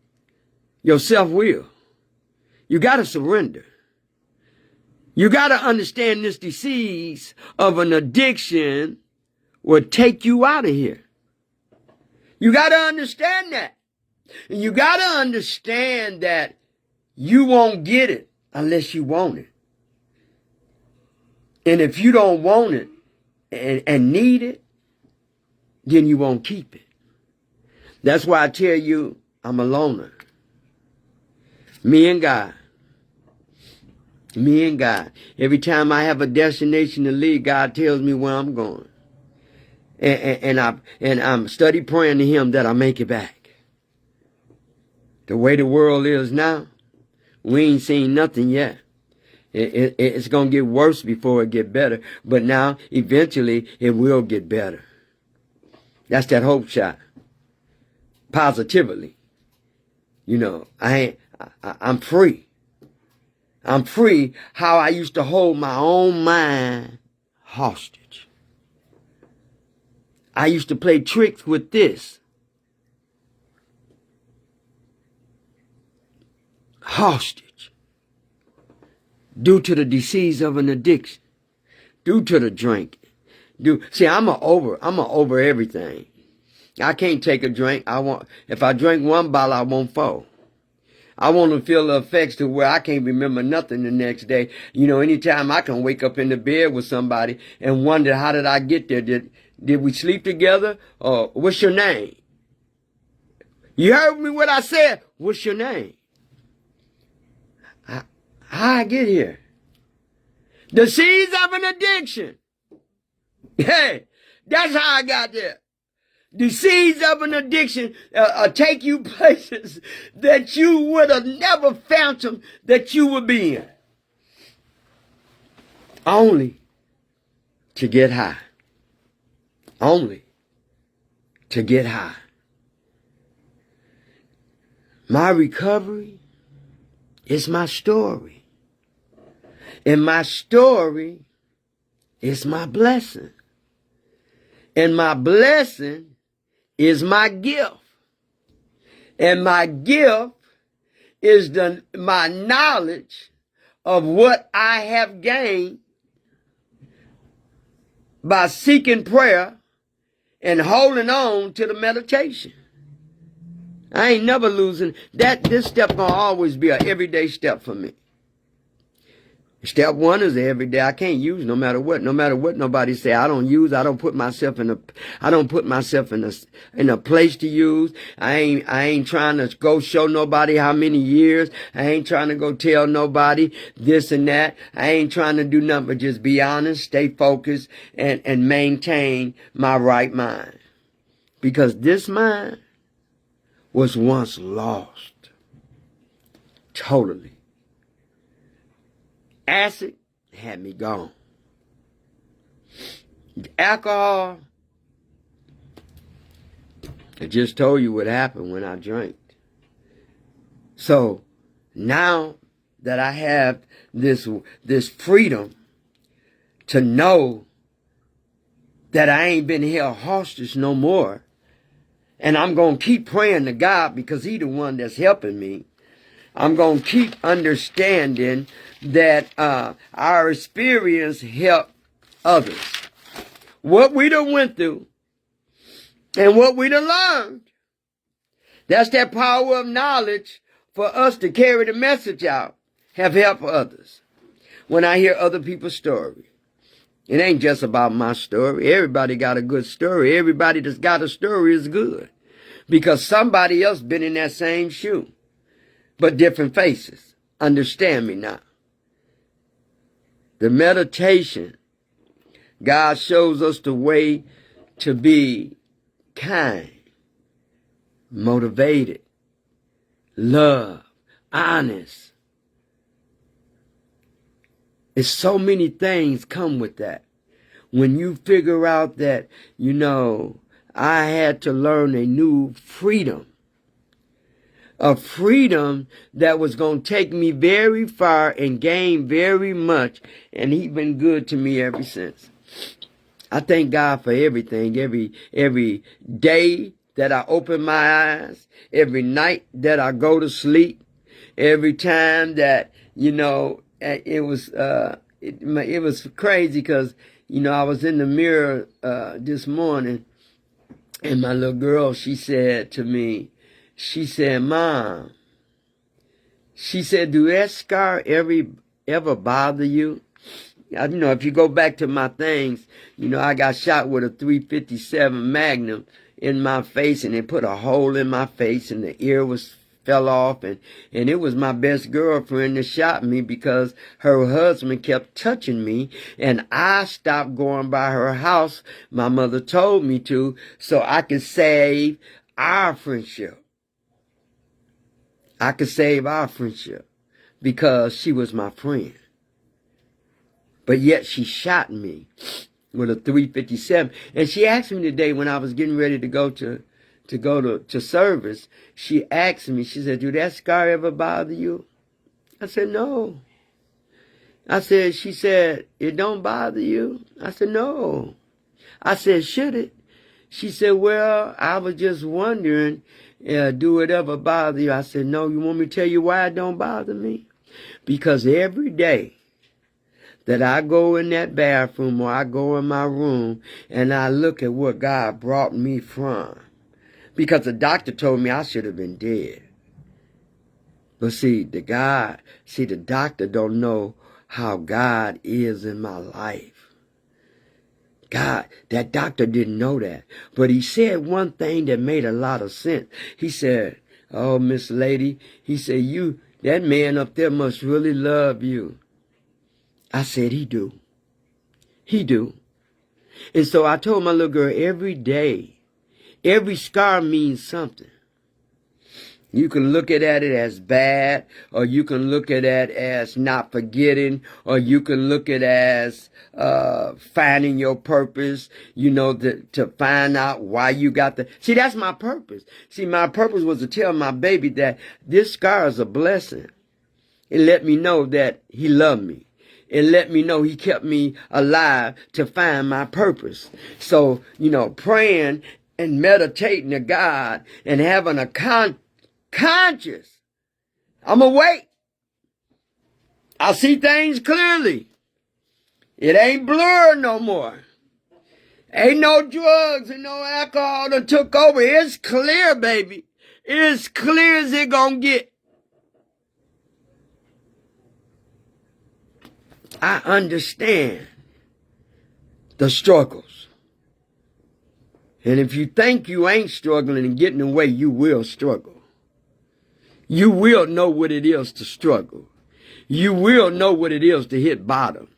your self-will. You got to surrender. You got to understand this disease of an addiction will take you out of here. You got to understand that. And you got to understand that you won't get it unless you want it. And if you don't want it and need it, then you won't keep it. That's why I tell you, I'm a loner. Me and God. Me and God. Every time I have a destination to leave, God tells me where I'm going. And I'm study praying to him that I make it back. The way the world is now, we ain't seen nothing yet. It's going to get worse before it get better. But now, eventually, it will get better. That's that hope shot. Positively. You know, I'm free. I'm free how I used to hold my own mind hostage. I used to play tricks with this. Hostage. Due to the disease of an addiction. Due to the drink. See, I'm a over everything. I can't take a drink. If I drink one bottle, I won't fall. I want to feel the effects to where I can't remember nothing the next day. You know, anytime I can wake up in the bed with somebody and wonder, how did I get there? Did we sleep together? Or what's your name? You heard me what I said? What's your name? How I get here? The seeds of an addiction. Hey, that's how I got there. The seeds of an addiction take you places that you would have never fathomed that you would be in. Only to get high. Only to get high. My recovery is my story. And my story is my blessing. And my blessing is my gift. And my gift is my knowledge of what I have gained by seeking prayer and holding on to the meditation. I ain't never losing that. This step gonna always be an everyday step for me. Step one is every day. I can't use no matter what. No matter what nobody say. I don't put myself in a place to use. I ain't trying to go show nobody how many years. I ain't trying to go tell nobody this and that. I ain't trying to do nothing but just be honest, stay focused, and maintain my right mind. Because this mind was once lost. Totally. Acid had me gone. Alcohol, I just told you what happened when I drank. So now that I have this freedom to know that I ain't been held hostage no more, and I'm going to keep praying to God because He the one that's helping me. I'm going to keep understanding that our experience help others. What we done went through and what we done learned, that's that power of knowledge for us to carry the message out, have helped others. When I hear other people's story, it ain't just about my story. Everybody got a good story. Everybody that's got a story is good because somebody else been in that same shoe. But different faces. Understand me now. The meditation, God shows us the way to be kind, motivated, love, honest. It's so many things come with that. When you figure out that, I had to learn a new freedom. a freedom that was going to take me very far and gain very much. And he's been good to me ever since. I thank God for everything, every day that I open my eyes, every night that I go to sleep, every time that, it was crazy because, I was in the mirror this morning, and my little girl, she said to me, she said, Mom, she said, do that scar ever bother you? If you go back to my things, I got shot with a .357 Magnum in my face, and it put a hole in my face, and the ear fell off, and it was my best girlfriend that shot me because her husband kept touching me, and I stopped going by her house. My mother told me to, so I could save our friendship. I could save our friendship because she was my friend. But yet she shot me with a .357. And she asked me today when I was getting ready to go to service, she asked me, she said, do that scar ever bother you? I said, no. She said, it don't bother you? I said, no. I said, should it? She said, well, I was just wondering, do it ever bother you? I said, no. You want me to tell you why it don't bother me? Because every day that I go in that bathroom or I go in my room and I look at what God brought me from. Because the doctor told me I should have been dead. But see, the doctor don't know how God is in my life. God, that doctor didn't know that. But he said one thing that made a lot of sense. He said, oh, Miss Lady, he said, that man up there must really love you. I said, he do. He do. And so I told my little girl every day, every scar means something. You can look at it as bad, or you can look at it as not forgetting, or you can look at it as finding your purpose, to find out why you got See, that's my purpose. See, my purpose was to tell my baby that this scar is a blessing. It let me know that he loved me. It let me know he kept me alive to find my purpose. So, praying and meditating to God and having a conscious, I'm awake. I see things clearly. It ain't blurred no more. Ain't no drugs and no alcohol that took over. It's clear, baby. It's clear as it gonna get. I understand the struggles. And if you think you ain't struggling and getting away, you will struggle. You will know what it is to struggle. You will know what it is to hit bottom.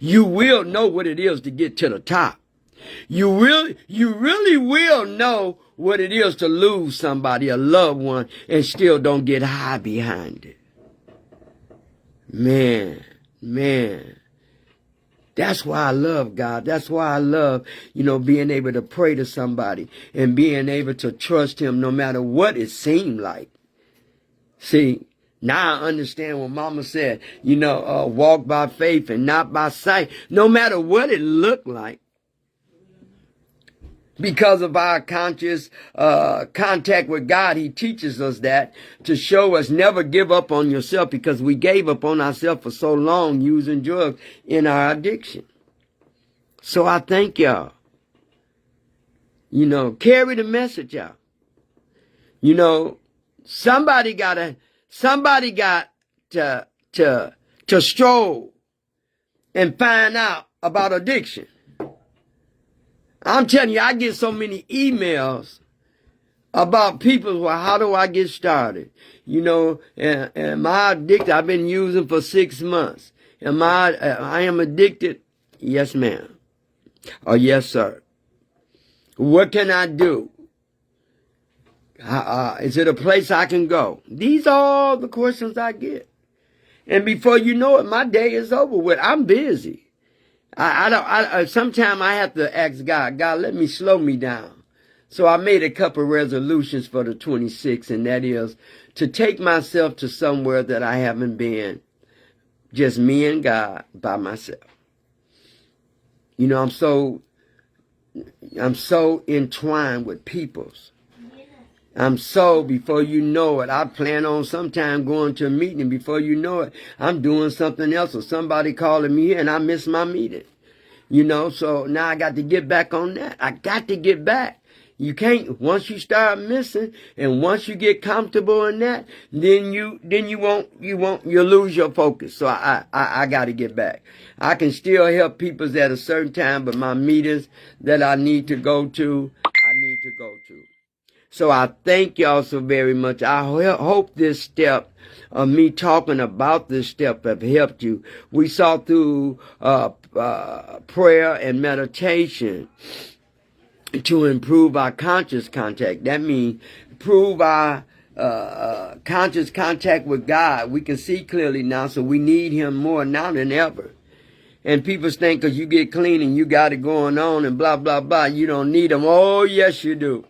You will know what it is to get to the top. You really will know what it is to lose somebody, a loved one, and still don't get high behind it. Man. That's why I love God. That's why I love, being able to pray to somebody and being able to trust him no matter what it seemed like. See, now I understand what Mama said, walk by faith and not by sight, no matter what it looked like. Because of our conscious contact with God, he teaches us that to show us never give up on yourself, because we gave up on ourselves for so long using drugs in our addiction. So I thank y'all. Carry the message out. Somebody got to stroll and find out about addiction. I'm telling you, I get so many emails about people, well, how do I get started? And my addiction, I've been using for 6 months. I am addicted? Yes, ma'am. Or yes, sir. What can I do? Is it a place I can go? These are all the questions I get. And before you know it, my day is over with. I'm busy. Sometimes I have to ask God, let me slow me down So I made a couple resolutions for the 26th, and that is to take myself to somewhere that I haven't been, just me and God by myself. You know, I'm so entwined with peoples. Before you know it, I plan on sometime going to a meeting, and before you know it, I'm doing something else or somebody calling me here and I miss my meeting. You know, so now I got to get back on that. I got to get back. You can't, once you start missing and once you get comfortable in that, then you lose your focus. So I got to get back. I can still help people at a certain time, but my meetings that I need to go to, I need to go to. So I thank y'all so very much. I hope this step of me talking about this step have helped you. We saw through prayer and meditation to improve our conscious contact. That means improve our conscious contact with God. We can see clearly now, so we need Him more now than ever. And people think because you get clean and you got it going on and blah, blah, blah, you don't need Him. Oh, yes, you do.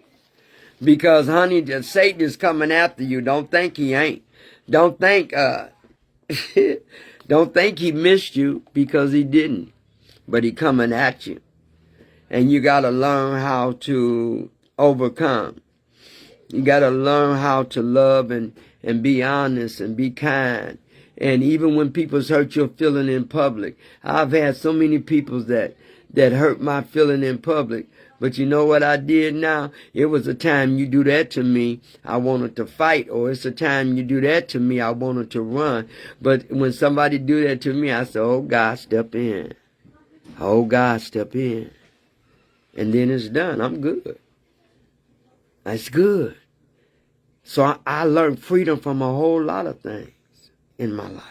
Because, honey, Satan is coming after you. Don't think he ain't. Don't think, don't think he missed you, because he didn't. But he coming at you. And you got to learn how to overcome. You got to learn how to love and be honest and be kind. And even when people's hurt your feeling in public. I've had so many people that hurt my feeling in public. But you know what I did now? It was a time you do that to me, I wanted to fight. Or it's a time you do that to me, I wanted to run. But when somebody do that to me, I say, oh, God, step in. Oh, God, step in. And then it's done. I'm good. That's good. So I learned freedom from a whole lot of things in my life.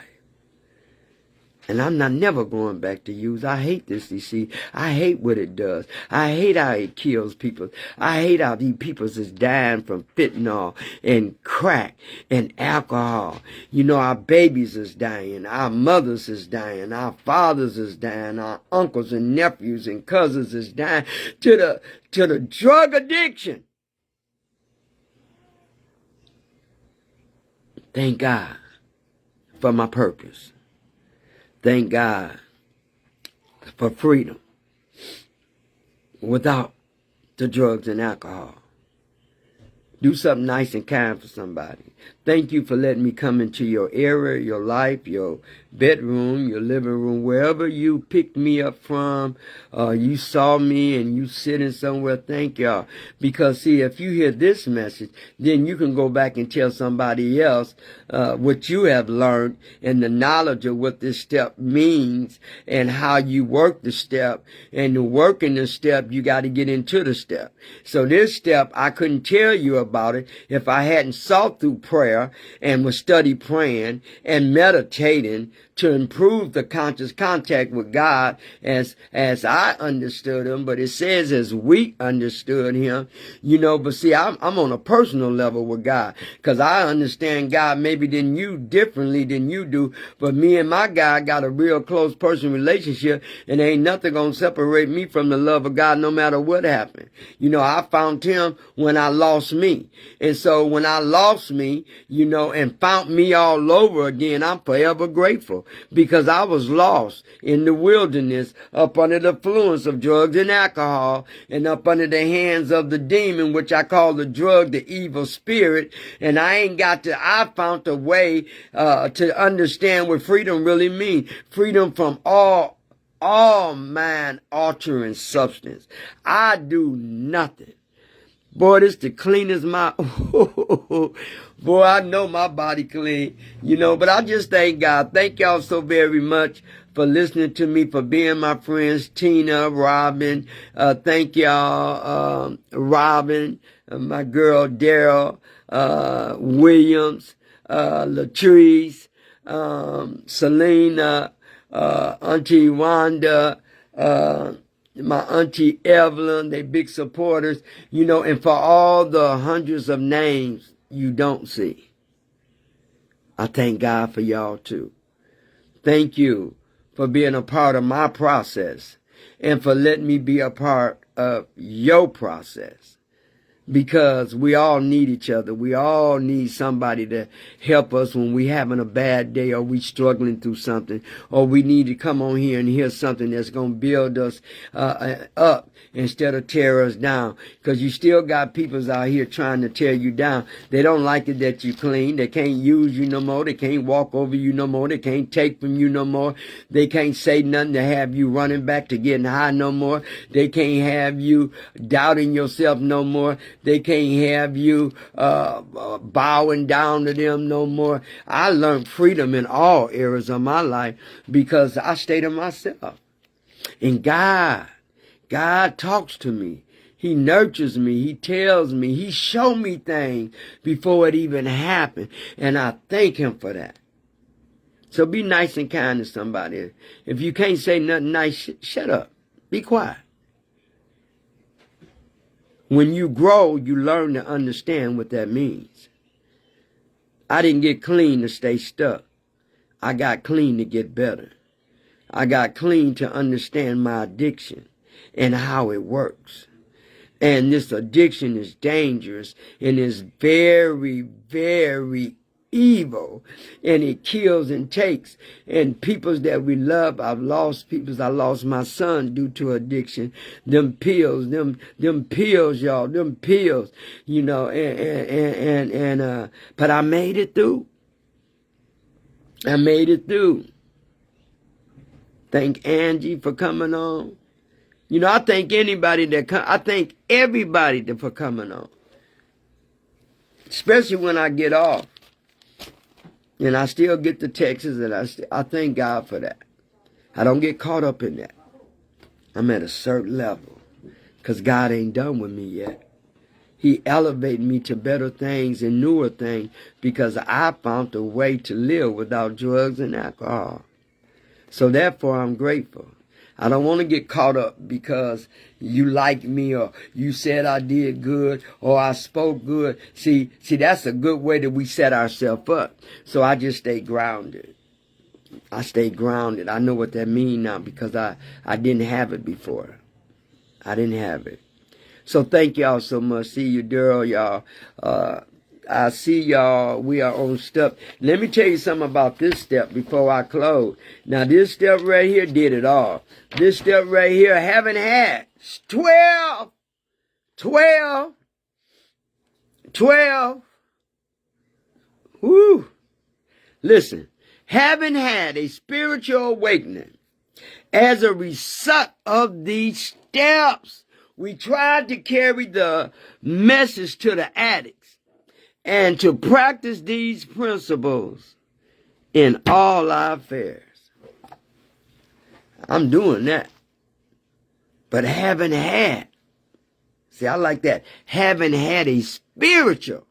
And I'm never going back to use. I hate this, you see. I hate what it does. I hate how it kills people. I hate how these people is dying from fentanyl and crack and alcohol. You know, our babies is dying. Our mothers is dying. Our fathers is dying. Our uncles and nephews and cousins is dying to the drug addiction. Thank God for my purpose. Thank God for freedom without the drugs and alcohol. Do something nice and kind for somebody. Thank you for letting me come into your area, your life, your bedroom, your living room, wherever you picked me up from. You saw me and you sitting somewhere. Thank y'all. Because see, if you hear this message, then you can go back and tell somebody else what you have learned and the knowledge of what this step means and how you work the step. And to work in the step, you got to get into the step. So this step, I couldn't tell you about it if I hadn't sought through prayer and was study praying and meditating to improve the conscious contact with God as I understood Him. But it says as we understood Him, you know. But see, I'm on a personal level with God, because I understand God maybe than you, differently than you do. But me and my God got a real close personal relationship, and there ain't nothing gonna separate me from the love of God no matter what happened. You know, I found Him when I lost me. And so when I lost me, you know, and found me all over again, I'm forever grateful, because I was lost in the wilderness up under the influence of drugs and alcohol and up under the hands of the demon, which I call the drug, the evil spirit. And I found a way to understand what freedom really means. Freedom from all mind-altering substance. I do nothing. Boy, this the cleanest boy, I know my body clean, you know, but I just thank God. Thank y'all so very much for listening to me, for being my friends, Tina, Robin. Thank y'all, Robin, my girl, Daryl, Williams, Latrice, Selena, Auntie Wanda, my Auntie Evelyn, they big supporters, you know, and for all the hundreds of names you don't see. I thank God for y'all too. Thank you for being a part of my process and for letting me be a part of your process. because we all need each other. We all need somebody to help us when we having a bad day or we struggling through something, or we need to come on here and hear something that's going to build us up instead of tear us down. Because you still got people out here trying to tear you down. They don't like it that you clean. They can't use you no more. They can't walk over you no more. They can't take from you no more. They can't say nothing to have you running back to getting high no more. They can't have you doubting yourself no more. They can't have you bowing down to them no more. I learned freedom in all areas of my life because I stay to myself. And God talks to me. He nurtures me. He tells me. He shows me things before it even happened. And I thank him for that. So be nice and kind to somebody. If you can't say nothing nice, shut up. Be quiet. When you grow, you learn to understand what that means. I didn't get clean to stay stuck. I got clean to get better. I got clean to understand my addiction and how it works. And this addiction is dangerous and is very, very evil, and it kills and takes. And people that we love, I've lost people. I lost my son due to addiction. Them pills, y'all, them pills, you know, but I made it through. I made it through. Thank Angie for coming on. You know, I thank anybody I thank everybody for coming on. Especially when I get off. And I still get the texts, and I thank God for that. I don't get caught up in that. I'm at a certain level because God ain't done with me yet. He elevated me to better things and newer things because I found a way to live without drugs and alcohol. So therefore, I'm grateful. I don't want to get caught up because you like me or you said I did good or I spoke good. See, that's a good way that we set ourselves up. So I just stay grounded. I stay grounded. I know what that means now because I didn't have it before. I didn't have it. So thank y'all so much. See you, Daryl, y'all. I see y'all. We are on step. Let me tell you something about this step before I close. Now, this step right here did it all. This step right here, haven't had 12. Woo. Listen, haven't had a spiritual awakening as a result of these steps. We tried to carry the message to the addicts and to practice these principles in all our affairs. I'm doing that. But haven't had, see, I like that, haven't had a spiritual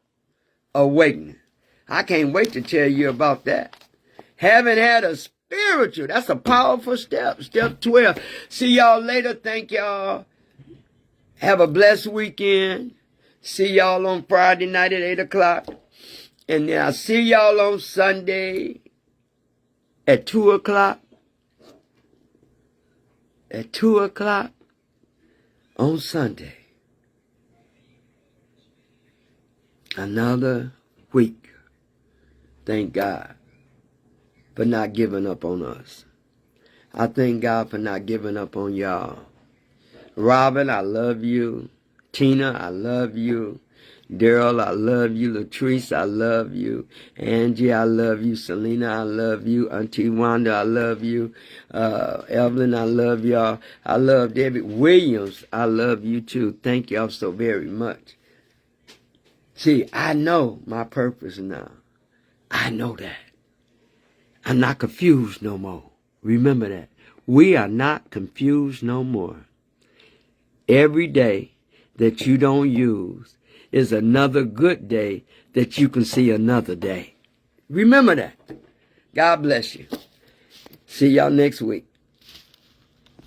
awakening. I can't wait to tell you about that. Haven't had a spiritual, that's a powerful step. Step 12. See y'all later. Thank y'all. Have a blessed weekend. See y'all on Friday night at 8 o'clock. And then I'll see y'all on Sunday at 2 o'clock. At 2 o'clock on Sunday. Another week. Thank God for not giving up on us. I thank God for not giving up on y'all. Robin, I love you. Tina, I love you. Daryl, I love you. Latrice, I love you. Angie, I love you. Selena, I love you. Auntie Wanda, I love you. Evelyn, I love y'all. I love David Williams. I love you too. Thank y'all so very much. See, I know my purpose now. I know that. I'm not confused no more. Remember that. We are not confused no more. Every day that you don't use is another good day that you can see another day. Remember that. God bless you. See y'all next week.